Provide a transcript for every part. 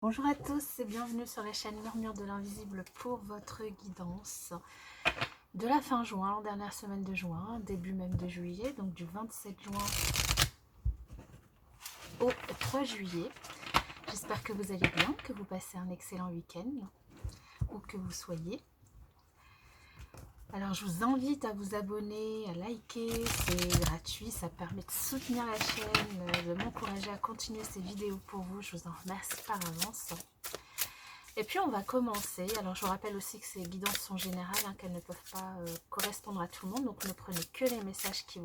Bonjour à tous et bienvenue sur la chaîne Murmure de l'Invisible pour votre guidance de la fin juin, dernière semaine de juin, début même de juillet, donc du 27 juin au 3 juillet. J'espère que vous allez bien, que vous passez un excellent week-end, où que vous soyez. Alors je vous invite à vous abonner, à liker, c'est gratuit, ça permet de soutenir la chaîne, de m'encourager à continuer ces vidéos pour vous, je vous en remercie par avance. Et puis on va commencer. Alors je vous rappelle aussi que ces guidances sont générales, qu'elles ne peuvent pas correspondre à tout le monde. Donc ne prenez que les messages qui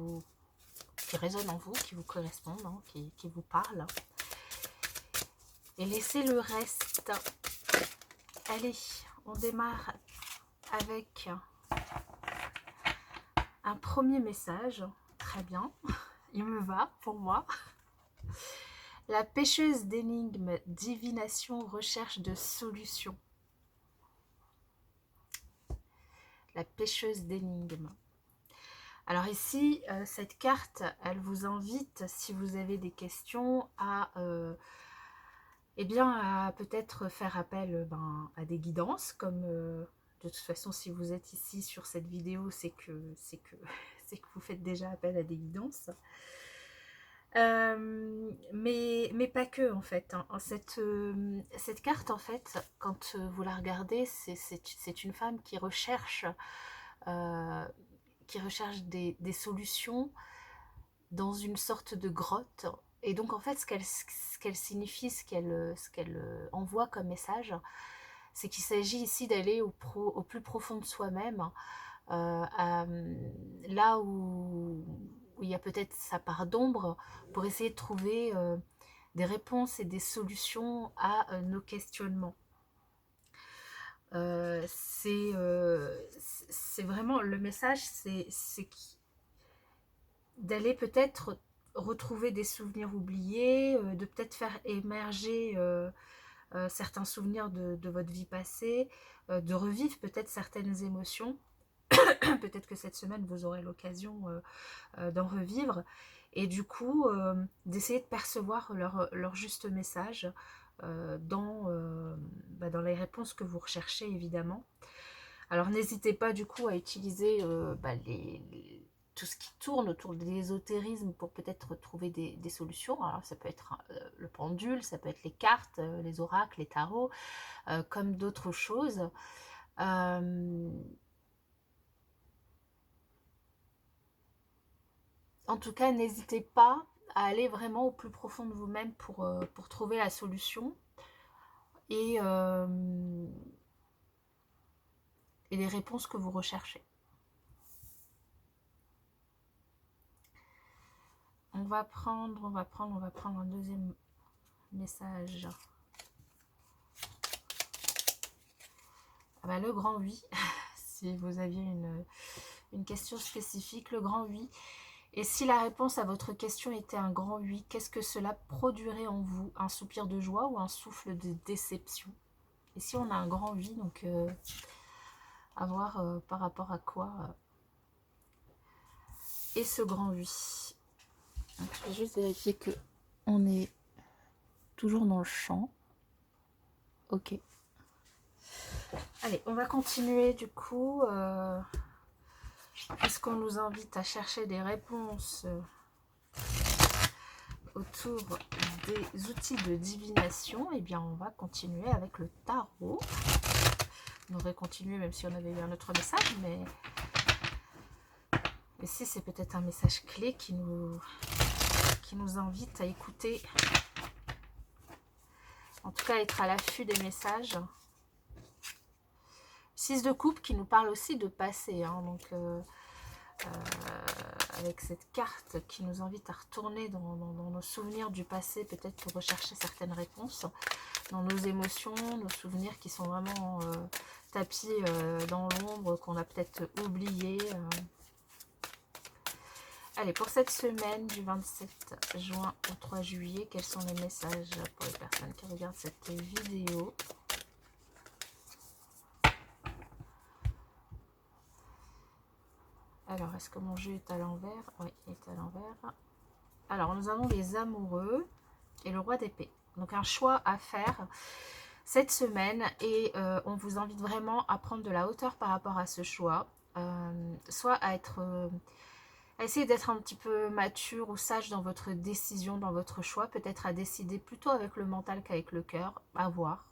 résonnent en vous, qui vous correspondent, qui vous parlent. Et laissez le reste. Allez, on démarre avec un premier message. Très bien, il me va pour moi. La pêcheuse d'énigmes, divination, recherche de solutions. La pêcheuse d'énigmes. Alors ici, cette carte, elle vous invite, si vous avez des questions, à peut-être faire appel à des guidances, comme de toute façon, si vous êtes ici sur cette vidéo, c'est que vous faites déjà appel à des guidances. Mais pas que, en fait. Hein. Cette carte, en fait, quand vous la regardez, c'est une femme qui recherche des solutions dans une sorte de grotte. Et donc en fait, ce qu'elle signifie, ce qu'elle envoie comme message, c'est qu'il s'agit ici d'aller au plus profond de soi-même, là où il y a peut-être sa part d'ombre, pour essayer de trouver des réponses et des solutions à nos questionnements. C'est vraiment le message, c'est d'aller peut-être retrouver des souvenirs oubliés, de peut-être faire émerger certains souvenirs de votre vie passée, de revivre peut-être certaines émotions. Peut-être que cette semaine, vous aurez l'occasion d'en revivre. Et du coup, d'essayer de percevoir leur juste message dans les réponses que vous recherchez, évidemment. Alors, n'hésitez pas, du coup, à utiliser tout ce qui tourne autour de l'ésotérisme pour peut-être trouver des solutions. Alors, ça peut être le pendule, ça peut être les cartes, les oracles, les tarots, comme d'autres choses. En tout cas, n'hésitez pas à aller vraiment au plus profond de vous-même pour trouver la solution et les réponses que vous recherchez. On va prendre un deuxième message. Ah bah, le grand oui, si vous aviez une question spécifique, le grand oui. Et si la réponse à votre question était un grand oui, qu'est-ce que cela produirait en vous? Un soupir de joie ou un souffle de déception? Et si on a un grand oui, donc à voir par rapport à quoi est ce grand oui. Donc, je vais juste vérifier que on est toujours dans le champ. Ok. Allez, on va continuer du coup. Puisqu'on nous invite à chercher des réponses autour des outils de divination, eh bien on va continuer avec le tarot. On aurait continué même si on avait eu un autre message, mais ici c'est peut-être un message clé qui nous invite à écouter, en tout cas être à l'affût des messages. 6 de coupe qui nous parle aussi de passé, hein, donc avec cette carte qui nous invite à retourner dans nos souvenirs du passé, peut-être pour rechercher certaines réponses, dans nos émotions, nos souvenirs qui sont vraiment tapis dans l'ombre, qu'on a peut-être oublié. Allez, pour cette semaine du 27 juin au 3 juillet, quels sont les messages pour les personnes qui regardent cette vidéo? Alors, est-ce que mon jeu est à l'envers? Oui, il est à l'envers. Alors, nous avons les amoureux et le roi d'épée. Donc un choix à faire cette semaine et on vous invite vraiment à prendre de la hauteur par rapport à ce choix. Soit à être... essayez d'être un petit peu mature ou sage dans votre décision, dans votre choix. Peut-être à décider plutôt avec le mental qu'avec le cœur. À voir.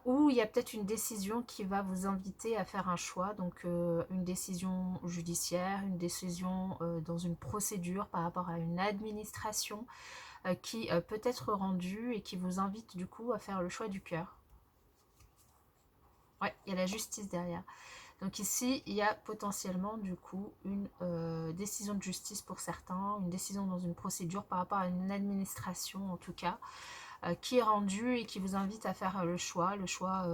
Ou il y a peut-être une décision qui va vous inviter à faire un choix, donc une décision judiciaire, une décision dans une procédure par rapport à une administration qui peut être rendue et qui vous invite du coup à faire le choix du cœur. Ouais, il y a la justice derrière. Donc ici, il y a potentiellement du coup une décision de justice pour certains, une décision dans une procédure par rapport à une administration en tout cas, qui est rendue et qui vous invite à faire le choix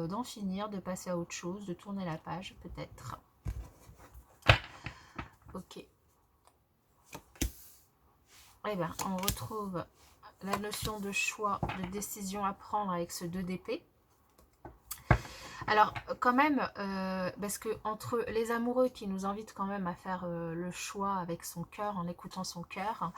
d'en finir, de passer à autre chose, de tourner la page peut-être. Ok. Eh bien, on retrouve la notion de choix, de décision à prendre avec ce 2 d'épée. Alors, quand même, parce que entre les amoureux qui nous invitent quand même à faire le choix avec son cœur, en écoutant son cœur,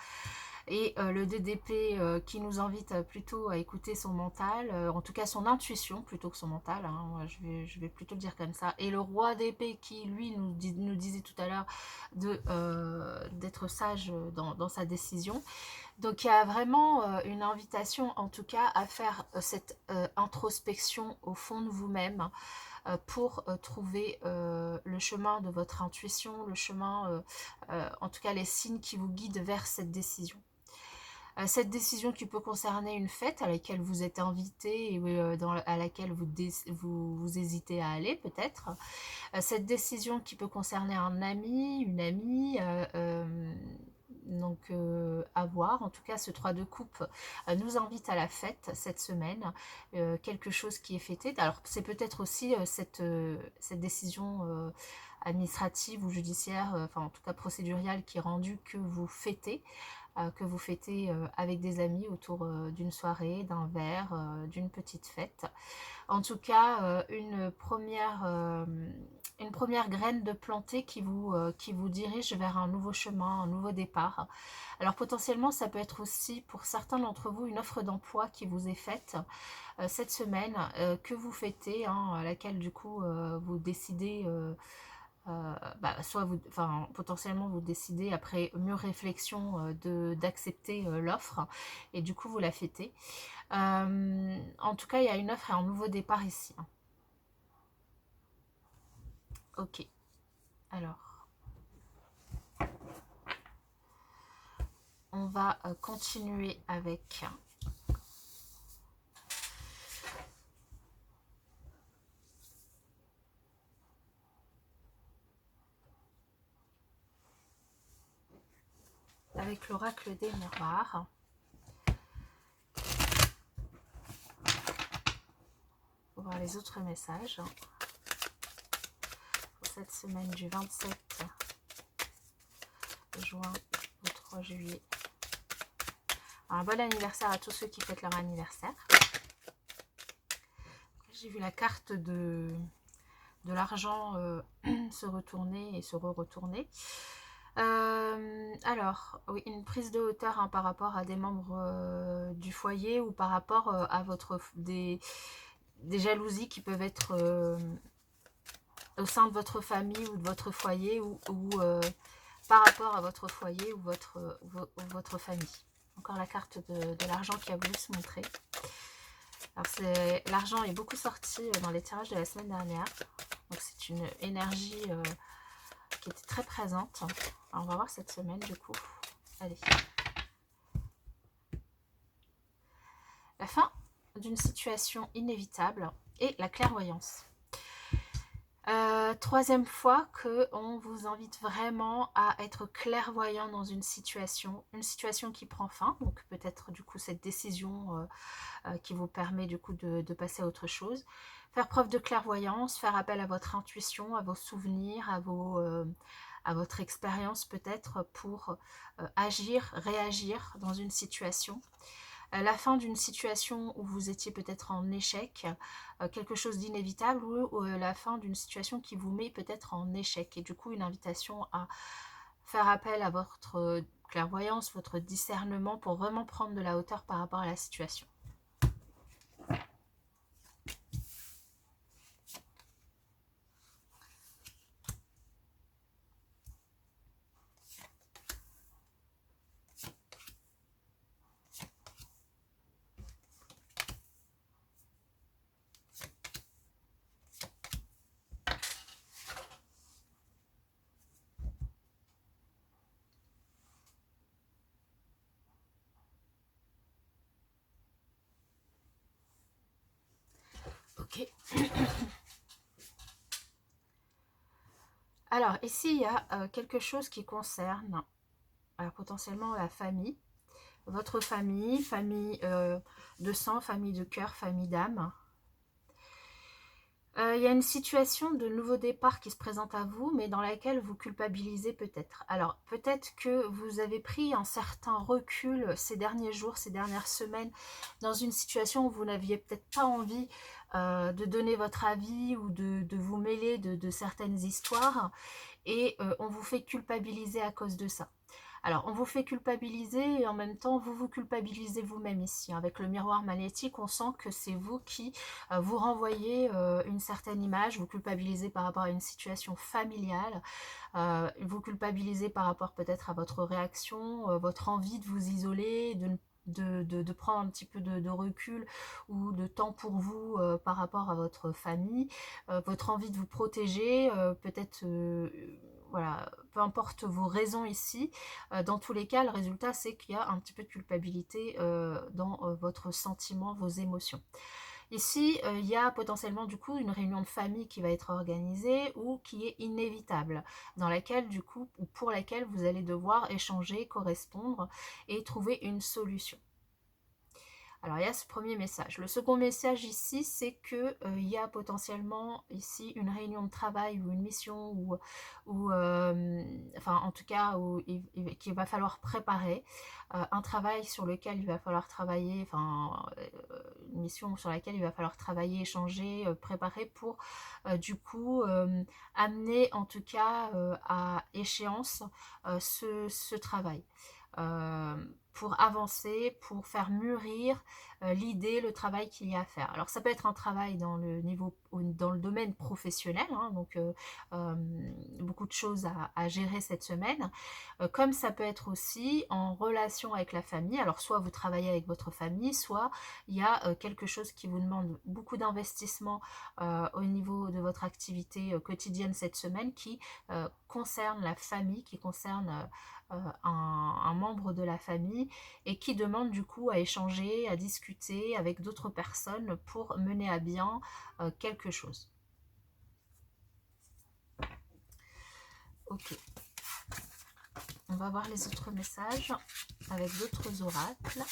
et le DDP qui nous invite plutôt à écouter son mental, en tout cas son intuition plutôt que son mental, hein, je vais plutôt le dire comme ça, et le roi d'épée qui lui nous disait tout à l'heure d'être sage dans sa décision. Donc il y a vraiment une invitation en tout cas à faire cette introspection au fond de vous-même pour trouver le chemin de votre intuition, le chemin, en tout cas les signes qui vous guident vers cette décision. Cette décision qui peut concerner une fête à laquelle vous êtes invité et à laquelle vous hésitez à aller peut-être. Cette décision qui peut concerner un ami, une amie, donc à voir. En tout cas, ce 3 de coupe nous invite à la fête cette semaine, quelque chose qui est fêté. Alors c'est peut-être aussi cette décision administrative ou judiciaire, enfin en tout cas procéduriale qui est rendue que vous fêtez avec des amis autour d'une soirée, d'un verre, d'une petite fête. En tout cas, une première graine de planter qui vous dirige vers un nouveau chemin, un nouveau départ. Alors potentiellement, ça peut être aussi pour certains d'entre vous une offre d'emploi qui vous est faite cette semaine, que vous fêtez, hein, à laquelle du coup vous décidez... soit potentiellement vous décidez après mûre réflexion d'accepter l'offre et du coup vous la fêtez. En tout cas, il y a une offre et un nouveau départ ici. Ok. Alors, on va continuer avec l'oracle des miroirs. On va voir les autres messages pour cette semaine du 27 juin au 3 juillet. Un bon anniversaire à tous ceux qui fêtent leur anniversaire. J'ai vu la carte de l'argent se retourner et se re-retourner. Alors, oui, une prise de hauteur hein, par rapport à des membres du foyer ou par rapport à des jalousies qui peuvent être au sein de votre famille ou de votre foyer ou par rapport à votre foyer ou votre famille. Encore la carte de l'argent qui a voulu se montrer. Alors l'argent est beaucoup sorti dans les tirages de la semaine dernière. Donc c'est une énergie qui était très présente. Alors, on va voir cette semaine du coup. Allez. La fin d'une situation inévitable et la clairvoyance. Troisième fois qu'on vous invite vraiment à être clairvoyant dans une situation qui prend fin, donc peut-être du coup cette décision qui vous permet du coup de passer à autre chose. Faire preuve de clairvoyance, faire appel à votre intuition, à vos souvenirs, à votre expérience peut-être pour agir, réagir dans une situation. La fin d'une situation où vous étiez peut-être en échec, quelque chose d'inévitable, ou la fin d'une situation qui vous met peut-être en échec. Et du coup, une invitation à faire appel à votre clairvoyance, votre discernement pour vraiment prendre de la hauteur par rapport à la situation. Ok. Alors, ici, il y a quelque chose qui concerne potentiellement la famille, votre famille, famille de sang, famille de cœur, famille d'âme. Il y a une situation de nouveau départ qui se présente à vous, mais dans laquelle vous culpabilisez peut-être. Alors, peut-être que vous avez pris un certain recul ces derniers jours, ces dernières semaines, dans une situation où vous n'aviez peut-être pas envie de donner votre avis ou de vous mêler de certaines histoires, et on vous fait culpabiliser à cause de ça. Alors, on vous fait culpabiliser et en même temps, vous vous culpabilisez vous-même ici. Avec le miroir magnétique, on sent que c'est vous qui vous renvoyez une certaine image, vous culpabilisez par rapport à une situation familiale, vous culpabilisez par rapport peut-être à votre réaction, votre envie de vous isoler, de prendre un petit peu de recul ou de temps pour vous par rapport à votre famille, votre envie de vous protéger, peut-être voilà, peu importe vos raisons ici, dans tous les cas, le résultat, c'est qu'il y a un petit peu de culpabilité dans votre sentiment, vos émotions. Ici, il y a potentiellement du coup une réunion de famille qui va être organisée ou qui est inévitable, dans laquelle du coup, ou pour laquelle vous allez devoir échanger, correspondre et trouver une solution. Alors, il y a ce premier message. Le second message ici, c'est que il y a potentiellement ici une réunion de travail ou une mission enfin, en tout cas, qu'il va falloir préparer, un travail sur lequel il va falloir travailler, enfin, une mission sur laquelle il va falloir travailler, échanger, préparer pour, du coup, amener en tout cas à échéance ce travail. Pour avancer, pour faire mûrir l'idée, le travail qu'il y a à faire. Alors ça peut être un travail dans le dans le domaine professionnel, hein, donc beaucoup de choses à gérer cette semaine, comme ça peut être aussi en relation avec la famille. Alors soit vous travaillez avec votre famille, soit il y a quelque chose qui vous demande beaucoup d'investissement au niveau de votre activité quotidienne cette semaine qui concerne la famille, qui concerne un membre de la famille et qui demande du coup à échanger, à discuter avec d'autres personnes pour mener à bien quelque chose. Ok. On va voir les autres messages avec d'autres oracles.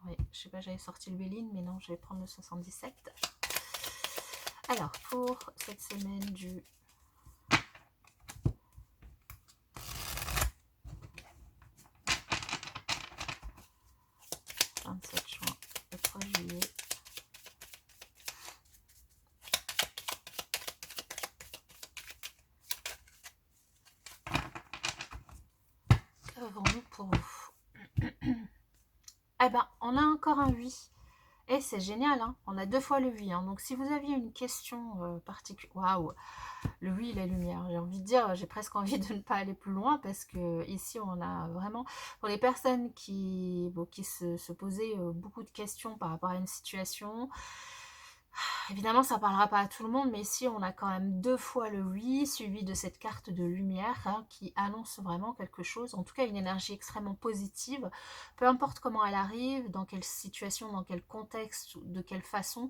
Oui, je sais pas, j'avais sorti le Béline, mais non, je vais prendre le 77. Alors, pour cette semaine du 27 juin au 3 juillet, qu'avons-nous pour vous? Eh ben, on a encore un 8. Et c'est génial, hein, on a 2 fois le 8. Hein. Donc, si vous aviez une question particulière... Waouh, le 8, la lumière. J'ai envie de dire, j'ai presque envie de ne pas aller plus loin parce que ici, on a vraiment... Pour les personnes qui se posaient beaucoup de questions par rapport à une situation... Évidemment, ça ne parlera pas à tout le monde, mais ici, on a quand même 2 fois le oui, suivi de cette carte de lumière hein, qui annonce vraiment quelque chose, en tout cas une énergie extrêmement positive, peu importe comment elle arrive, dans quelle situation, dans quel contexte, de quelle façon.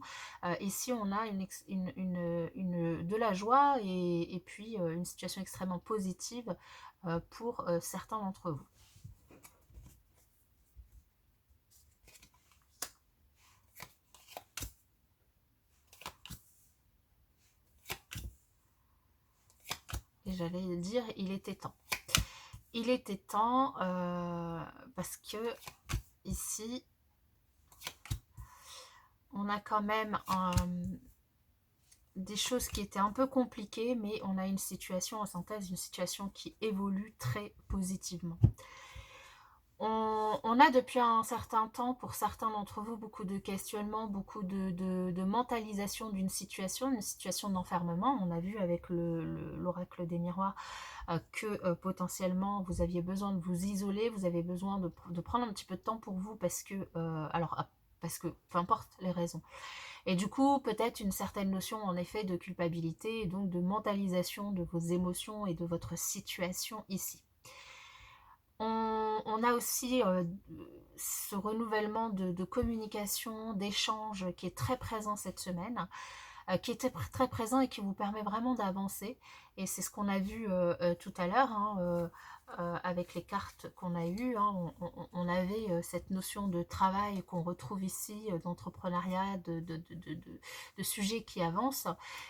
Ici, on a de la joie et puis une situation extrêmement positive pour certains d'entre vous. Et j'allais dire, il était temps. Il était temps parce que ici, on a quand même des choses qui étaient un peu compliquées, mais on a une situation en synthèse, une situation qui évolue très positivement. On a depuis un certain temps, pour certains d'entre vous, beaucoup de questionnements, beaucoup de mentalisation d'une situation, une situation d'enfermement. On a vu avec l'oracle des miroirs que potentiellement vous aviez besoin de vous isoler, vous avez besoin de prendre un petit peu de temps pour vous parce que, parce que peu importe les raisons. Et du coup, peut-être une certaine notion en effet de culpabilité et donc de mentalisation de vos émotions et de votre situation ici. On a aussi ce renouvellement de communication, d'échange qui est très présent cette semaine, qui était très présent et qui vous permet vraiment d'avancer. Et c'est ce qu'on a vu tout à l'heure, hein, avec les cartes qu'on a eues. Hein. On avait cette notion de travail qu'on retrouve ici, d'entrepreneuriat, de sujets qui avancent,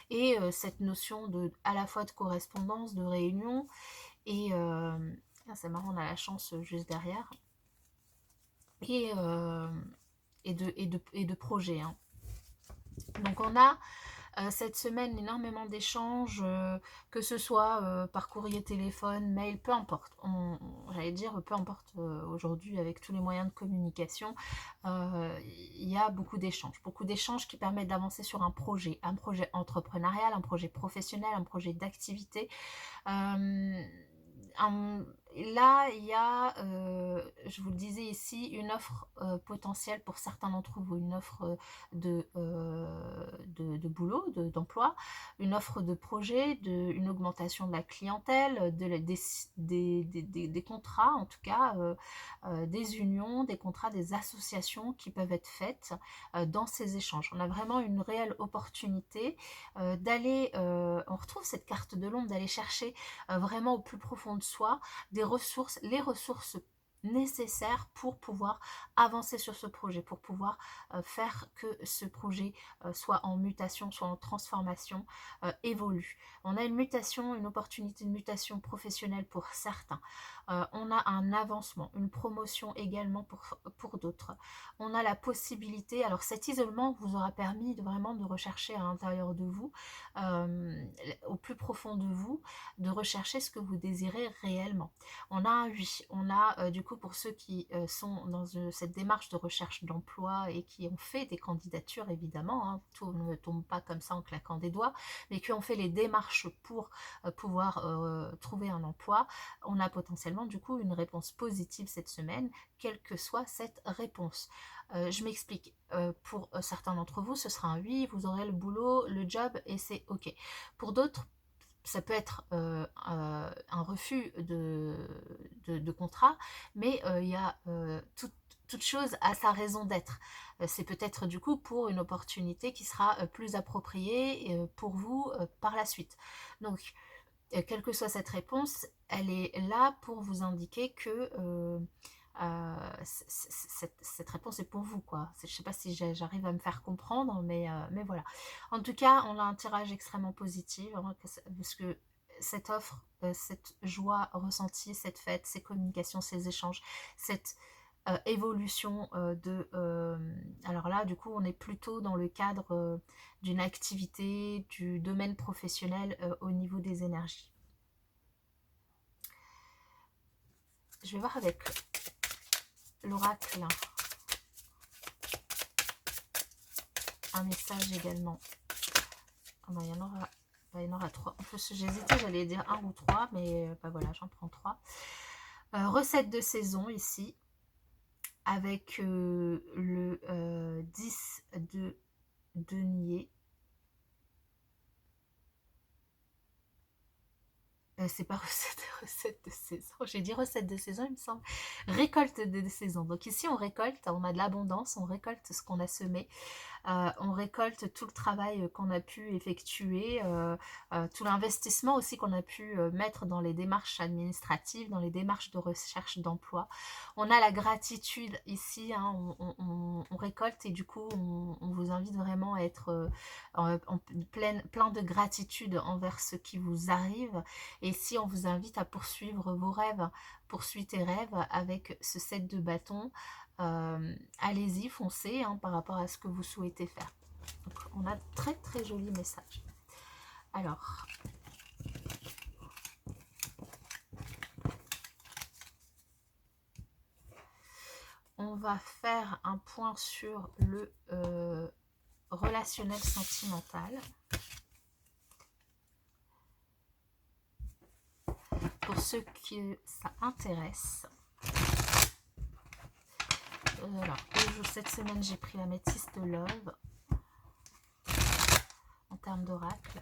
et cette notion à la fois de correspondance, de réunion, et c'est marrant, on a la chance juste derrière, et, et de projets. Hein. Donc on a cette semaine énormément d'échanges, que ce soit par courrier, téléphone, mail, peu importe. J'allais dire peu importe aujourd'hui avec tous les moyens de communication, il y a beaucoup d'échanges qui permettent d'avancer sur un projet entrepreneurial, un projet professionnel, un projet d'activité. Là, il y a, je vous le disais ici, une offre potentielle pour certains d'entre vous, une offre de boulot, d'emploi, une offre de projet, une augmentation de la clientèle, des contrats, en tout cas, des unions, des contrats, des associations qui peuvent être faites dans ces échanges. On a vraiment une réelle opportunité d'aller, on retrouve cette carte de l'ombre, d'aller chercher vraiment au plus profond de soi des ressources, les ressources nécessaires pour pouvoir avancer sur ce projet, pour pouvoir faire que ce projet soit en mutation, soit en transformation, évolue. On a une mutation, une opportunité de mutation professionnelle pour certains. On a un avancement, une promotion également pour d'autres. On a la possibilité, alors cet isolement vous aura permis vraiment de rechercher à l'intérieur de vous, au plus profond de vous, de rechercher ce que vous désirez réellement. On a un oui, on a du coup pour ceux qui sont dans cette démarche de recherche d'emploi et qui ont fait des candidatures évidemment, hein, tout ne tombe pas comme ça en claquant des doigts, mais qui ont fait les démarches pour pouvoir trouver un emploi, on a potentiellement du coup une réponse positive cette semaine, quelle que soit cette réponse. Je m'explique, pour certains d'entre vous ce sera un oui, vous aurez le boulot, le job et c'est ok. Pour d'autres, ça peut être un refus de contrat, mais il y a toute chose a sa raison d'être. C'est peut-être du coup pour une opportunité qui sera plus appropriée pour vous par la suite. Donc, quelle que soit cette réponse, elle est là pour vous indiquer que cette réponse est pour vous, quoi. Je ne sais pas si j'arrive à me faire comprendre, mais voilà. En tout cas, on a un tirage extrêmement positif, hein, parce que cette offre, cette joie ressentie, cette fête, ces communications, ces échanges, cette évolution alors là, du coup, on est plutôt dans le cadre d'une activité, du domaine professionnel au niveau des énergies. Je vais voir avec l'oracle un message également. Oh non, il y en aura 3. En plus, j'hésitais, j'allais dire 1 ou 3, mais bah voilà, j'en prends 3. Recette de saison ici, avec le 10 de denier. C'est pas recette de saison. J'ai dit recette de saison, il me semble. Récolte de saison. Donc ici, on récolte, on a de l'abondance, on récolte ce qu'on a semé. On récolte tout le travail qu'on a pu effectuer, tout l'investissement aussi qu'on a pu mettre dans les démarches administratives, dans les démarches de recherche d'emploi. On a la gratitude ici, hein, on récolte et du coup on vous invite vraiment à être plein de gratitude envers ce qui vous arrive. Et ici on vous invite à poursuivre vos rêves, poursuivre tes rêves avec ce set de bâtons. Allez-y, foncez hein, par rapport à ce que vous souhaitez faire. Donc, on a très très joli message. Alors, on va faire un point sur le relationnel sentimental. Pour ceux qui ça intéresse. Alors, cette semaine, j'ai pris la métisse de Love en termes d'oracle.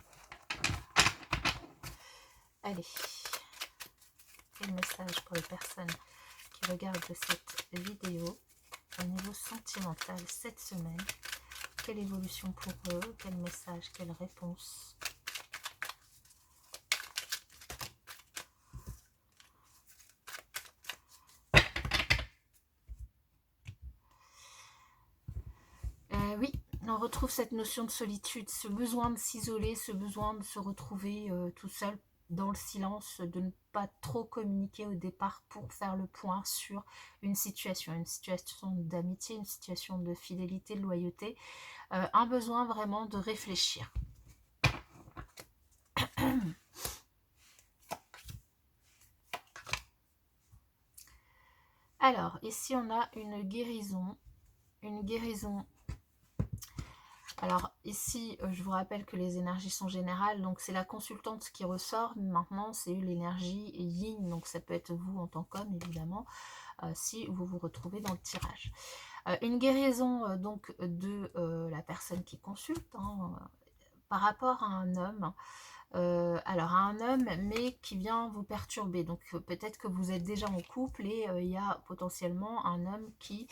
Allez, quel message pour les personnes qui regardent cette vidéo au niveau sentimental cette semaine. Quelle évolution pour eux? Quel message? Quelle réponse? Oui, on retrouve cette notion de solitude, ce besoin de s'isoler, ce besoin de se retrouver tout seul dans le silence, de ne pas trop communiquer au départ pour faire le point sur une situation d'amitié, une situation de fidélité, de loyauté, un besoin vraiment de réfléchir. Alors, ici on a une guérison. Alors ici, je vous rappelle que les énergies sont générales, donc c'est la consultante qui ressort. Maintenant, c'est l'énergie yin, donc ça peut être vous en tant qu'homme, évidemment, si vous vous retrouvez dans le tirage. Une guérison donc de la personne qui consulte, hein, par rapport à un homme. Alors à un homme, mais qui vient vous perturber. Donc peut-être que vous êtes déjà en couple et il y a potentiellement un homme qui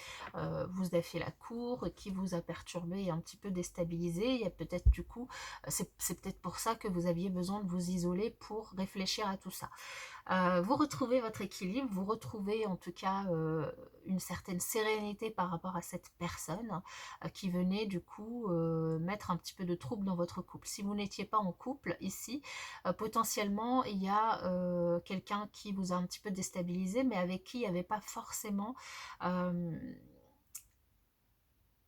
vous a fait la cour, qui vous a perturbé et un petit peu déstabilisé. Il y a peut-être du coup, c'est peut-être pour ça que vous aviez besoin de vous isoler pour réfléchir à tout ça. Vous retrouvez votre équilibre, vous retrouvez en tout cas une certaine sérénité par rapport à cette personne qui venait du coup mettre un petit peu de trouble dans votre couple. Si vous n'étiez pas en couple ici, potentiellement il y a quelqu'un qui vous a un petit peu déstabilisé, mais avec qui il n'y avait pas forcément... il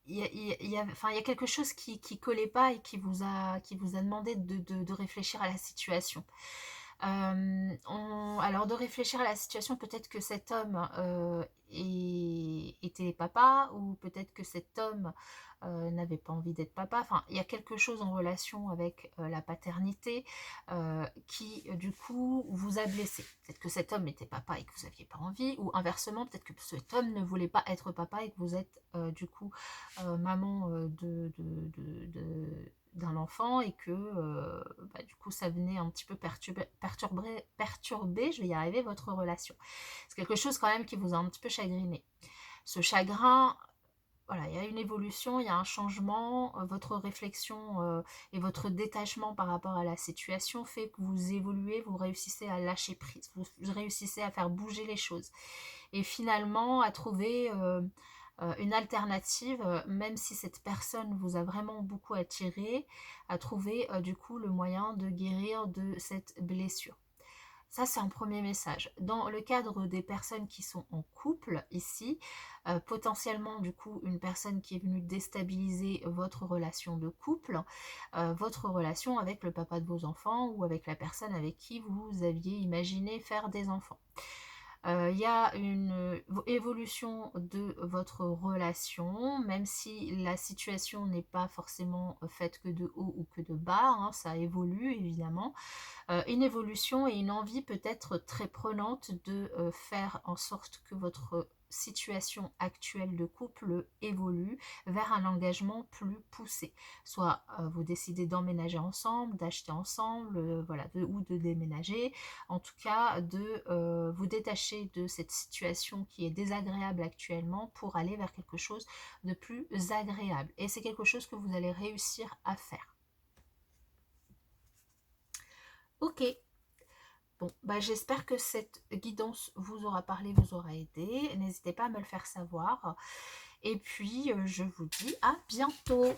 y a quelque chose qui collait pas et qui vous a demandé de réfléchir à la situation. Alors de réfléchir à la situation, peut-être que cet homme était papa, ou peut-être que cet homme n'avait pas envie d'être papa. Enfin, il y a quelque chose en relation avec la paternité qui du coup vous a blessé. Peut-être que cet homme était papa et que vous n'aviez pas envie, ou inversement, peut-être que cet homme ne voulait pas être papa et que vous êtes du coup maman d'un enfant, et que du coup ça venait un petit peu perturber, je vais y arriver, votre relation. C'est quelque chose quand même qui vous a un petit peu chagriné. Ce chagrin, voilà, il y a une évolution, il y a un changement, votre réflexion et votre détachement par rapport à la situation fait que vous évoluez, vous réussissez à lâcher prise, vous réussissez à faire bouger les choses. Et finalement à trouver une alternative, même si cette personne vous a vraiment beaucoup attiré, à trouver du coup le moyen de guérir de cette blessure. Ça, c'est un premier message. Dans le cadre des personnes qui sont en couple, ici, potentiellement, du coup, une personne qui est venue déstabiliser votre relation de couple, votre relation avec le papa de vos enfants, ou avec la personne avec qui vous aviez imaginé faire des enfants. Il y a une évolution de votre relation, même si la situation n'est pas forcément faite que de haut ou que de bas, hein, ça évolue évidemment. Une évolution et une envie peut-être très prenante de faire en sorte que votre situation actuelle de couple évolue vers un engagement plus poussé. Soit vous décidez d'emménager ensemble, d'acheter ensemble, voilà, ou de déménager. En tout cas, de vous détacher de cette situation qui est désagréable actuellement pour aller vers quelque chose de plus agréable. Et c'est quelque chose que vous allez réussir à faire. Ok. Bon, j'espère que cette guidance vous aura parlé, vous aura aidé. N'hésitez pas à me le faire savoir. Et puis, je vous dis à bientôt.